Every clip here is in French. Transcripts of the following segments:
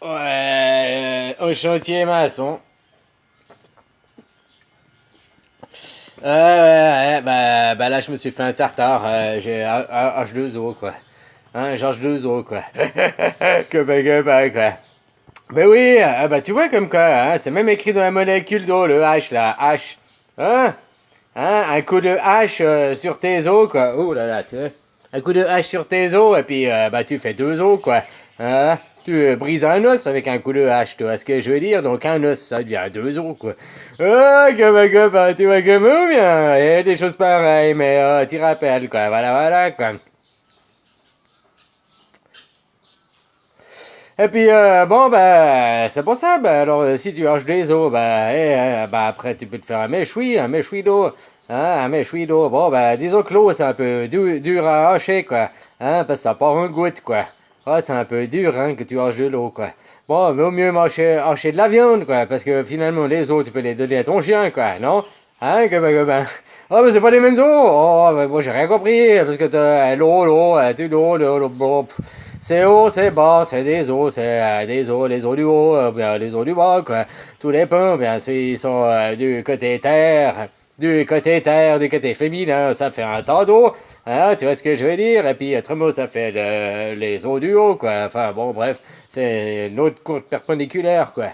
Ouais, au chantier maçon. Bah là je me suis fait un tartare, j'ai H2O quoi. Hein, Georges 2O quoi. Quoi. Ben oui, bah tu vois comme quoi, hein, c'est même écrit dans la molécule d'eau, le H là, H. Hein? Hein? Un coup de hache sur tes os quoi. Oh là là, tu vois. Un coup de hache sur tes os et puis bah tu fais deux os quoi. Hein? Tu brises un os avec un coup de hache, tu vois ce que je veux dire? Donc un os, ça devient deux os quoi. Ah, tu vois comme ou bien? Il y a des choses pareilles, mais tu rappelles quoi. Voilà, voilà quoi. Et puis, bon, bah, c'est pour ça. Bah, alors, si tu haches des os, bah, bah, après, tu peux te faire un méchoui d'eau. Hein, un méchoui d'eau. Bon, bah, disons que l'eau, c'est un peu dur à hacher, quoi. Hein, parce que ça part en goutte, quoi. Ouais, c'est un peu dur, hein, que tu haches de l'eau, quoi. Bon, vaut mieux hacher de la viande, quoi. Parce que finalement, les os, tu peux les donner à ton chien, quoi, non? Hein, que ben. Oh, mais c'est pas les mêmes os! Oh, bah, moi, j'ai rien compris. Parce que t'as l'eau, c'est haut, c'est bas, c'est des os, c'est des os, les os du haut, bien les os du bas, quoi. Tous les pins, bien, ils sont du côté féminin, ça fait un tas d'eau, hein, tu vois ce que je veux dire? Et puis, autrement, ça fait les os du haut, quoi. Enfin, bon, bref, c'est une autre courbe perpendiculaire, quoi.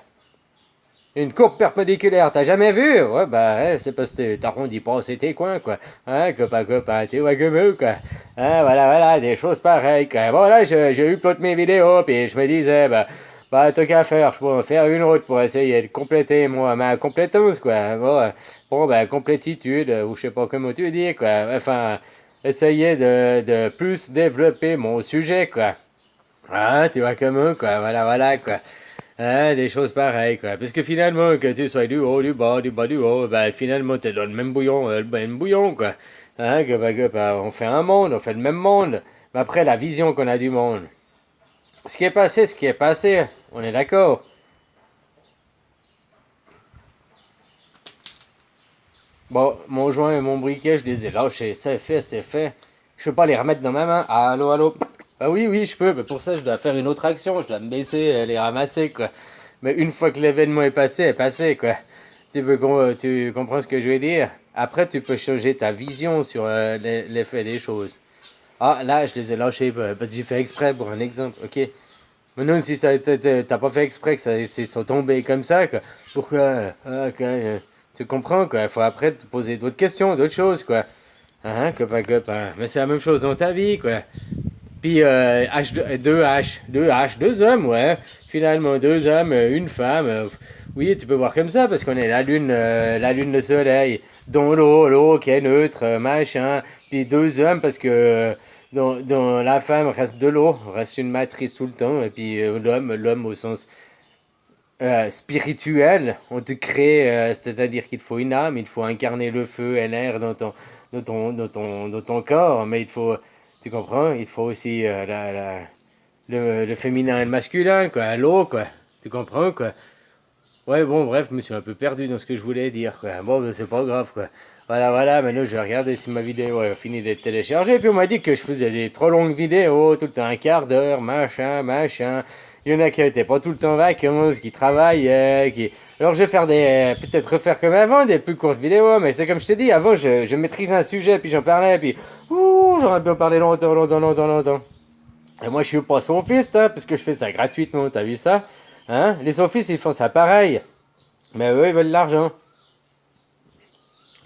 Une courbe perpendiculaire, t'as jamais vu? Ouais, bah, c'est parce que t'arrondis pas assez tes coins, quoi. Hein, copain, tu vois comme eux, quoi. Hein, voilà, voilà, des choses pareilles, quoi. Bon, là, j'ai eu toutes mes vidéos, puis je me disais, bah, t'as qu'à faire, je peux en faire une autre pour essayer de compléter, moi, ma compétence, quoi. Bon, bah, complétitude, ou je sais pas comment tu dis, quoi. Enfin, essayer de plus développer mon sujet, quoi. Ah, tu vois comme eux, quoi. Voilà, voilà, quoi. Ah, des choses pareilles, quoi. Parce que finalement, que tu sois du haut, du bas, du haut, ben finalement, t'es dans le même bouillon, quoi. Hein, on fait un monde, on fait le même monde. Mais après, la vision qu'on a du monde. Ce qui est passé. On est d'accord. Bon, mon joint et mon briquet, je les ai lâchés. C'est fait, c'est fait. Je peux pas les remettre dans ma main. Allô, allô. Bah oui, oui, je peux. Mais pour ça, je dois faire une autre action. Je dois me baisser, les ramasser, quoi. Mais une fois que l'événement est passé, quoi. Tu comprends ce que je veux dire? Après, tu peux changer ta vision sur l'effet des choses. Ah, là, je les ai lâchés parce que j'ai fait exprès pour un exemple, ok? Maintenant, si t'as pas fait exprès que ils sont tombés comme ça, quoi, pourquoi? Ok, tu comprends, quoi? Il faut après te poser d'autres questions, d'autres choses, quoi. Hein, copain. Mais c'est la même chose dans ta vie, quoi. Puis deux hommes, ouais. Finalement, deux hommes, une femme. Oui, tu peux voir comme ça, parce qu'on est la lune, le soleil, dont l'eau qui est neutre, machin. Puis deux hommes, parce que dans la femme reste de l'eau, reste une matrice tout le temps. Et puis l'homme au sens spirituel, on te crée, c'est-à-dire qu'il te faut une âme, il faut incarner le feu et l'air dans ton corps, mais il faut, tu comprends, il te faut aussi le féminin et le masculin, quoi, l'eau, quoi, tu comprends, quoi. Ouais, bon, bref, je me suis un peu perdu dans ce que je voulais dire, quoi. Bon, ben, c'est pas grave, quoi. Voilà, voilà, maintenant je vais regarder si ma vidéo a fini d'être téléchargée. Puis on m'a dit que je faisais des trop longues vidéos, tout le temps un quart d'heure, machin. Il y en a qui n'étaient pas tout le temps vacances, qui travaillaient, qui... Alors je vais faire peut-être refaire comme avant, des plus courtes vidéos, mais c'est comme je t'ai dit, avant je maîtrisais un sujet, puis j'en parlais, puis... Ouh, j'aurais pu en parler longtemps. Et moi je suis pas sophiste, hein, parce que je fais ça gratuitement, t'as vu ça? Hein? Les sophistes ils font ça pareil. Mais eux, ils veulent de l'argent.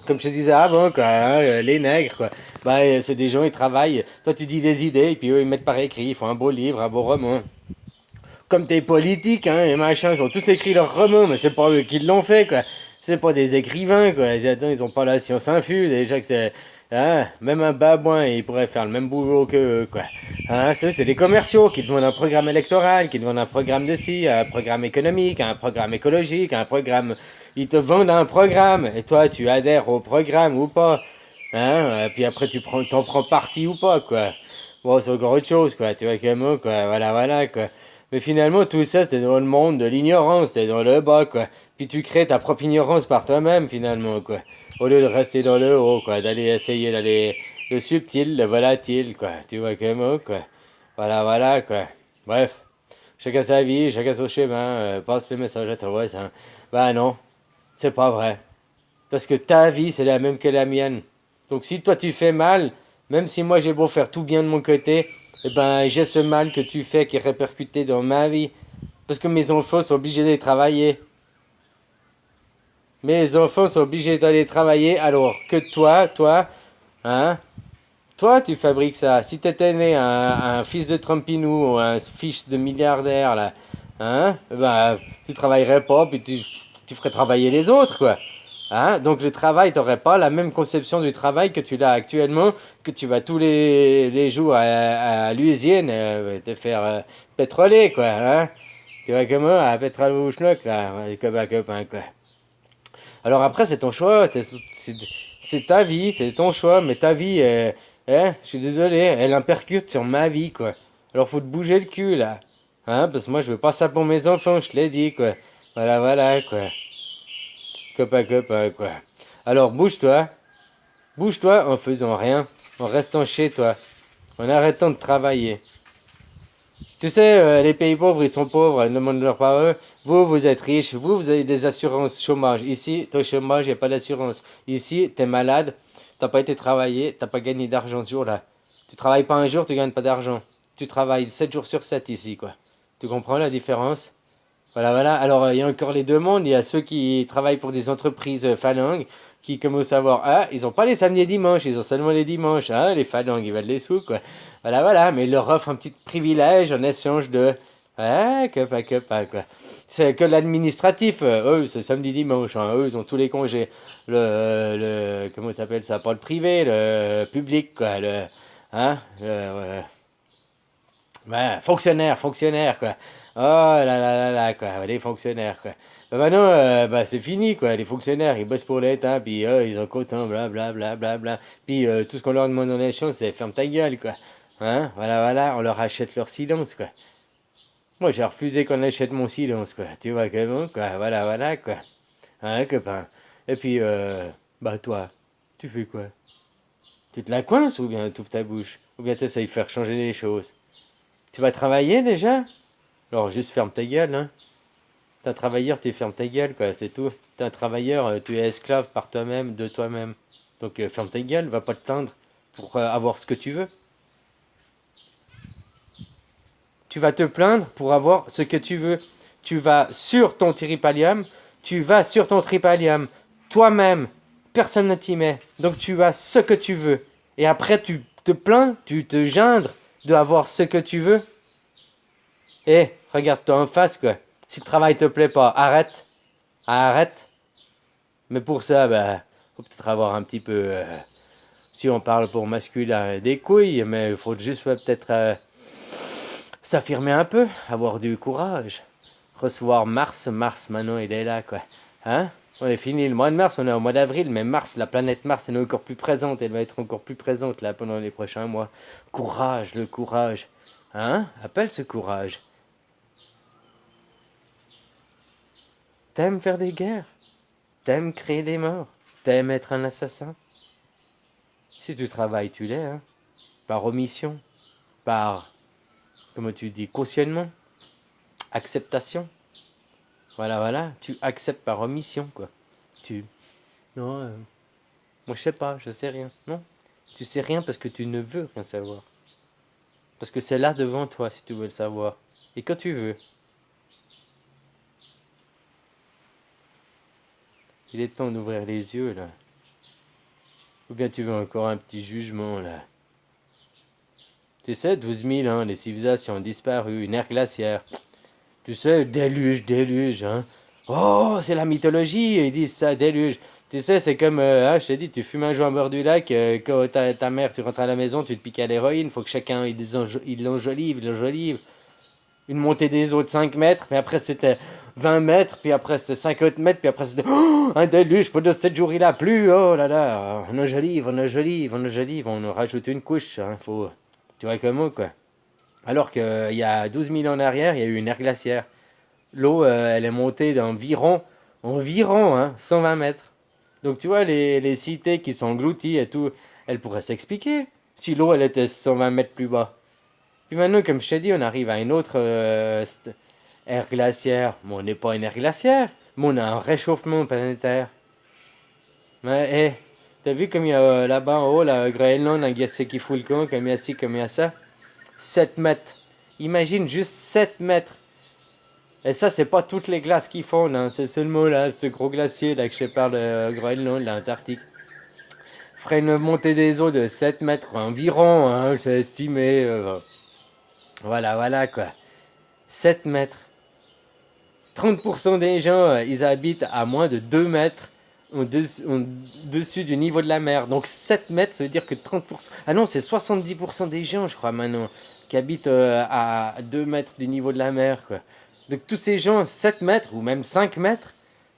Comme je te disais avant, quoi, hein, les nègres, quoi. Bah, c'est des gens, ils travaillent. Toi, tu dis des idées, et puis eux, ils mettent par écrit. Ils font un beau livre, un beau roman. Comme tes politiques, hein, les machins, ils ont tous écrit leurs romans, mais c'est pas eux qui l'ont fait, quoi. C'est pas des écrivains, quoi. Ils ont pas la science infuse. Déjà que c'est. Hein, même un babouin, il pourrait faire le même boulot que eux, quoi. Hein, c'est des commerciaux qui te vendent un programme électoral, qui te vendent un programme de ci, un programme économique, un programme écologique, un programme. Ils te vendent un programme, et toi, tu adhères au programme ou pas. Hein, puis après, t'en prends parti ou pas, quoi. Bon, c'est encore autre chose, quoi. Tu vois, comme moi, quoi. Voilà, voilà, quoi. Mais finalement, tout ça, c'était dans le monde de l'ignorance, c'était dans le bas, quoi. Puis tu crées ta propre ignorance par toi-même, finalement, quoi. Au lieu de rester dans le haut, quoi. D'aller essayer d'aller le subtil, le volatile, quoi. Tu vois comme moi, quoi. Voilà, voilà, quoi. Bref. chacun sa vie, chacun son chemin, passe le message à ton voisin. Bah non, c'est pas vrai. Parce que ta vie, c'est la même que la mienne. Donc si toi tu fais mal, même si moi j'ai beau faire tout bien de mon côté, eh ben j'ai ce mal que tu fais qui est répercuté dans ma vie. Parce que mes enfants sont obligés d'aller travailler. Mes enfants sont obligés d'aller travailler alors que toi, hein, toi tu fabriques ça. Si t'étais né un fils de Trumpinou ou un fils de milliardaire là, hein, ben tu travaillerais pas puis tu ferais travailler les autres quoi. Hein? Donc le travail, tu n'aurais pas la même conception du travail que tu l'as actuellement, que tu vas tous les jours à l'usine te faire pétroler, quoi. Hein? Tu vois comment? À pétrole au schnock, là, comme un copain, quoi. Alors après, c'est ton choix, c'est ta vie, c'est ton choix, mais ta vie, hein, je suis désolé, elle impercute sur ma vie, quoi. Alors faut te bouger le cul, là. Hein? Parce que moi, je veux pas ça pour mes enfants, je te l'ai dit, quoi. Voilà, voilà, quoi. Copain, quoi. Alors bouge-toi, bouge-toi en faisant rien, en restant chez toi, en arrêtant de travailler. Tu sais, les pays pauvres, ils sont pauvres, ne demande-leur pas eux. Vous, vous êtes riches, vous avez des assurances chômage. Ici, ton chômage, il n'y a pas d'assurance. Ici, t'es malade, t'as pas été travailler, t'as pas gagné d'argent ce jour-là. Tu travailles pas un jour, tu gagnes pas d'argent. Tu travailles 7 jours sur 7 ici, quoi. Tu comprends la différence? Voilà, voilà. Alors, il y a encore les deux mondes. Il y a ceux qui travaillent pour des entreprises phalanges, qui commencent à voir, ah, ils n'ont pas les samedis et dimanches, ils ont seulement les dimanches. Ah, les phalanges, ils veulent les sous, quoi. Voilà, voilà. Mais ils leur offrent un petit privilège en échange de, ah, que pas, quoi. C'est que l'administratif, eux, c'est samedi, dimanche. Hein. Eux, ils ont tous les congés. Comment tu appelles ça? Pas le privé, le public, quoi. Hein, ouais, fonctionnaire, quoi. Oh là, quoi, les fonctionnaires, quoi. Bah maintenant, bah, c'est fini, quoi. Les fonctionnaires, ils bossent pour l'État, puis ils ont content, bla. Puis tout ce qu'on leur demande en échange, c'est ferme ta gueule, quoi. Hein? Voilà, voilà, on leur achète leur silence, quoi. Moi, j'ai refusé qu'on achète mon silence, quoi. Tu vois comment, quoi. Voilà, voilà, quoi. Hein, copain. Et puis, bah, toi, tu fais quoi? Tu te la coinces ou bien tu ouvres ta bouche? Ou bien tu essayes de faire changer les choses? Tu vas travailler déjà? Alors juste ferme ta gueule, hein. T'es un travailleur, tu fermes ta gueule, quoi, c'est tout. T'es un travailleur, tu es esclave par toi-même, de toi-même. Donc ferme ta gueule, va pas te plaindre pour avoir ce que tu veux. Tu vas te plaindre pour avoir ce que tu veux. Tu vas sur ton tripalium, tu vas sur ton tripalium, toi-même. Personne ne t'y met. Donc tu as ce que tu veux. Et après tu te plains, tu te gindres de avoir ce que tu veux. Eh, regarde-toi en face, quoi. Si le travail te plaît pas, arrête. Arrête. Mais pour ça, bah, faut peut-être avoir un petit peu, si on parle pour masculin, des couilles, mais il faut juste peut-être s'affirmer un peu, avoir du courage. Recevoir Mars maintenant, il est là, quoi. Hein? On est fini le mois de mars, on est au mois d'avril, mais Mars, la planète Mars, elle est encore plus présente, elle va être encore plus présente là pendant les prochains mois. Courage, le courage. Hein? Appelle ce courage. T'aimes faire des guerres? T'aimes créer des morts? T'aimes être un assassin? Si tu travailles, tu l'es, hein? Par omission, par, comment tu dis, cautionnement, acceptation. Voilà, voilà, tu acceptes par omission, quoi. Tu, non, moi je sais pas, je sais rien. Non, tu sais rien parce que tu ne veux rien savoir. Parce que c'est là devant toi si tu veux le savoir. Et quand tu veux. Il est temps d'ouvrir les yeux, là. Ou bien tu veux encore un petit jugement, là. Tu sais, 12 000 ans, les civilisations ont disparu, une ère glaciaire. Tu sais, déluge, hein. Oh, c'est la mythologie, ils disent ça, déluge. Tu sais, c'est comme, hein, je t'ai dit, tu fumes un joint au bord du lac, quand ta mère, tu rentres à la maison, tu te piques à l'héroïne, faut que chacun, il l'enjolive. Une montée des eaux de 5 mètres, puis après c'était 20 mètres, puis après c'était 50 mètres, puis après c'était oh, un déluge, pendant 7 jours il a plu, oh là là, on rajoute une couche, hein, faut, tu vois comment quoi. Alors qu'il y a 12 000 ans en arrière, il y a eu une ère glaciaire. L'eau, elle est montée environ 120 mètres. Donc tu vois, les cités qui sont englouties et tout, elles pourraient s'expliquer si l'eau, elle était 120 mètres plus bas. Puis maintenant, comme je t'ai dit, on arrive à une autre ère glaciaire. Mais on n'est pas une ère glaciaire, mais on a un réchauffement planétaire. Mais, t'as vu comme il y a là-bas en haut, là, Groenland, un glacier qui fout le camp, comme il y a ci, comme il y a ça? 7 mètres. Imagine juste 7 mètres. Et ça, c'est pas toutes les glaces qui fondent, hein. C'est seulement là, ce gros glacier là que je te parle de Groenland, l'Antarctique. Ferait une montée des eaux de 7 mètres environ, hein, j'ai estimé. Voilà, voilà quoi. 7 mètres. 30% des gens, ils habitent à moins de 2 mètres au-dessus du niveau de la mer. Donc 7 mètres, ça veut dire que 30%... Ah non, c'est 70% des gens, je crois, maintenant, qui habitent à 2 mètres du niveau de la mer, quoi. Donc tous ces gens, 7 mètres, ou même 5 mètres,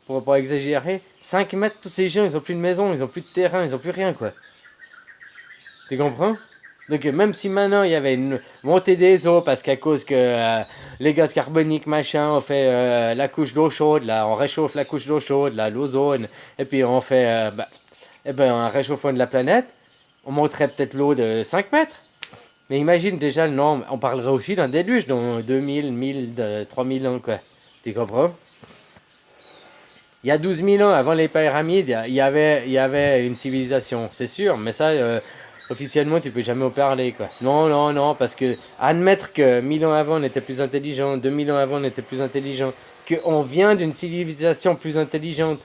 pour pas exagérer, 5 mètres, tous ces gens, ils ont plus de maison, ils ont plus de terrain, ils ont plus rien, quoi. Tu comprends? Donc même si maintenant il y avait une montée des eaux parce qu'à cause que les gaz carboniques machin, on fait la couche d'eau chaude, là, on réchauffe la couche d'eau chaude, là, l'ozone, et puis on fait un réchauffement de la planète, on monterait peut-être l'eau de 5 mètres. Mais imagine déjà le nombre, on parlerait aussi d'un déluge dans 2000, 1000, 3000 ans, quoi. Tu comprends? Il y a 12 000 ans, avant les pyramides, il y avait une civilisation, c'est sûr, mais ça, officiellement, tu peux jamais en parler, quoi. Non, non, non, parce que admettre que 1000 ans avant, on était plus intelligent, 2000 ans avant, on était plus intelligent, qu'on vient d'une civilisation plus intelligente,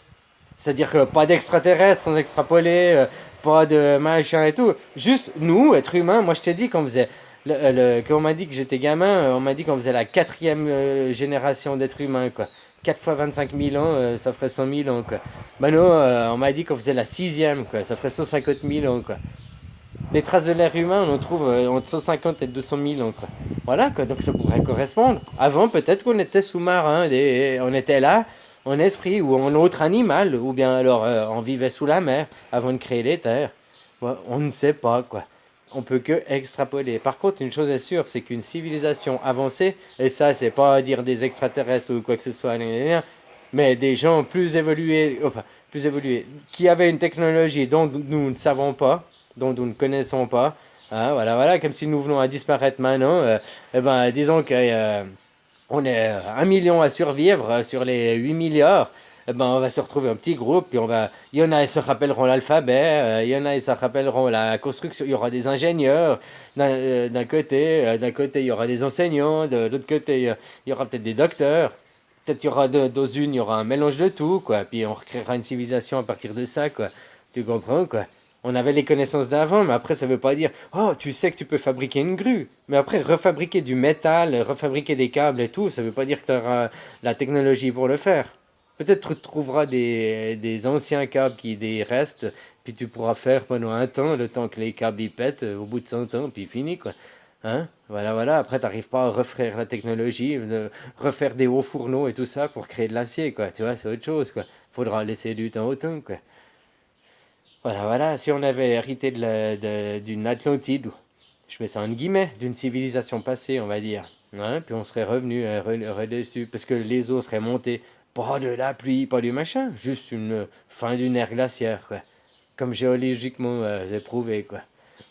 c'est-à-dire que pas d'extraterrestres sans extrapoler, pas de machin et tout, juste nous, êtres humains, moi je t'ai dit qu'on faisait, quand on m'a dit que j'étais gamin, on m'a dit qu'on faisait la quatrième génération d'êtres humains, quoi. 4 fois 25 000 ans, ça ferait 100 000 ans, quoi. Maintenant, on m'a dit qu'on faisait la sixième, quoi. Ça ferait 150 000 ans, quoi. Les traces de l'air humain, on en trouve entre 150 et 200 000 ans, quoi. Voilà, quoi. Donc ça pourrait correspondre. Avant, peut-être qu'on était sous-marin, on était là, en esprit, ou en autre animal, ou bien alors on vivait sous la mer avant de créer les terres. Ouais, on ne sait pas, quoi. On peut que extrapoler. Par contre, une chose est sûre, c'est qu'une civilisation avancée, et ça, c'est pas dire des extraterrestres ou quoi que ce soit, mais des gens plus évolués, enfin, plus évolués, qui avaient une technologie dont nous ne savons pas, dont nous ne connaissons pas, hein, voilà, voilà, comme si nous venons à disparaître maintenant, eh ben, disons que on est 1 million à survivre sur les 8 milliards, eh ben, on va se retrouver un petit groupe, puis il y en a qui se rappelleront l'alphabet, il y en a qui se rappelleront la construction, il y aura des ingénieurs d'un côté il y aura des enseignants, de l'autre côté il y aura peut-être des docteurs, peut-être il y aura dans une, il y aura un mélange de tout, quoi, puis on recréera une civilisation à partir de ça, quoi, tu comprends, quoi. On avait les connaissances d'avant, mais après, ça veut pas dire, oh, tu sais que tu peux fabriquer une grue. Mais après, refabriquer du métal, refabriquer des câbles et tout, ça veut pas dire que tu auras la technologie pour le faire. Peut-être que tu trouveras des anciens câbles qui des restent, puis tu pourras faire pendant un temps, le temps que les câbles y pètent, au bout de 100 ans, puis fini, quoi. Hein? Voilà, voilà. Après, t'arrives pas à refaire la technologie, refaire des hauts fourneaux et tout ça pour créer de l'acier, quoi. Tu vois, c'est autre chose, quoi. Faudra laisser du temps au temps, quoi. Voilà, voilà, si on avait hérité d'une Atlantide, je mets ça en guillemets, d'une civilisation passée, on va dire, hein, puis on serait revenu redessus, parce que les eaux seraient montées, pas de la pluie, pas du machin, juste une fin d'une ère glaciaire, quoi, comme géologiquement c'est prouvé, quoi.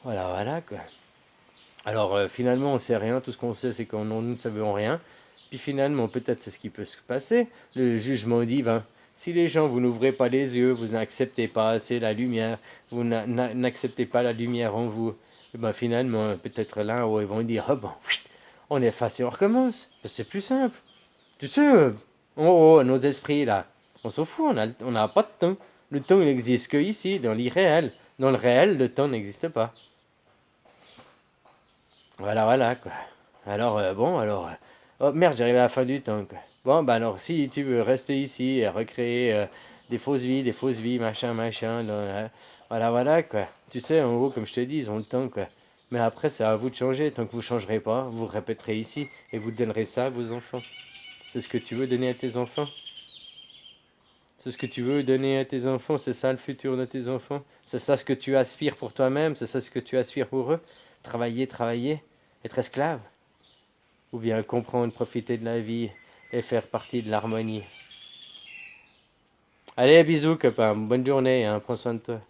Voilà, voilà, quoi. Alors finalement, on sait rien, tout ce qu'on sait, c'est qu'on nous ne savons rien, puis finalement, peut-être c'est ce qui peut se passer, le jugement divin. Si les gens, vous n'ouvrez pas les yeux, vous n'acceptez pas assez la lumière, vous n'acceptez pas la lumière en vous, et ben finalement, peut-être là où ils vont dire, oh bon, on est effacé, on recommence. C'est plus simple. Tu sais, nos esprits là, on s'en fout, on n'a pas de temps. Le temps, il n'existe que ici, dans l'irréel. Dans le réel, le temps n'existe pas. Voilà, voilà, quoi. Alors, bon, alors... oh merde, j'arrive à la fin du temps, quoi. Bon, bah alors, si tu veux rester ici et recréer des fausses vies, machin, machin, là, voilà, voilà, quoi. Tu sais, en gros, comme je te dis, ils ont le temps, quoi. Mais après, c'est à vous de changer. Tant que vous changerez pas, vous répéterez ici et vous donnerez ça à vos enfants. C'est ce que tu veux donner à tes enfants? C'est ce que tu veux donner à tes enfants? C'est ça le futur de tes enfants? C'est ça ce que tu aspires pour toi-même? C'est ça ce que tu aspires pour eux? Travailler, travailler? Être esclave? Ou bien comprendre, profiter de la vie et faire partie de l'harmonie? Allez, bisous, copain. Bonne journée, hein. Prends soin de toi.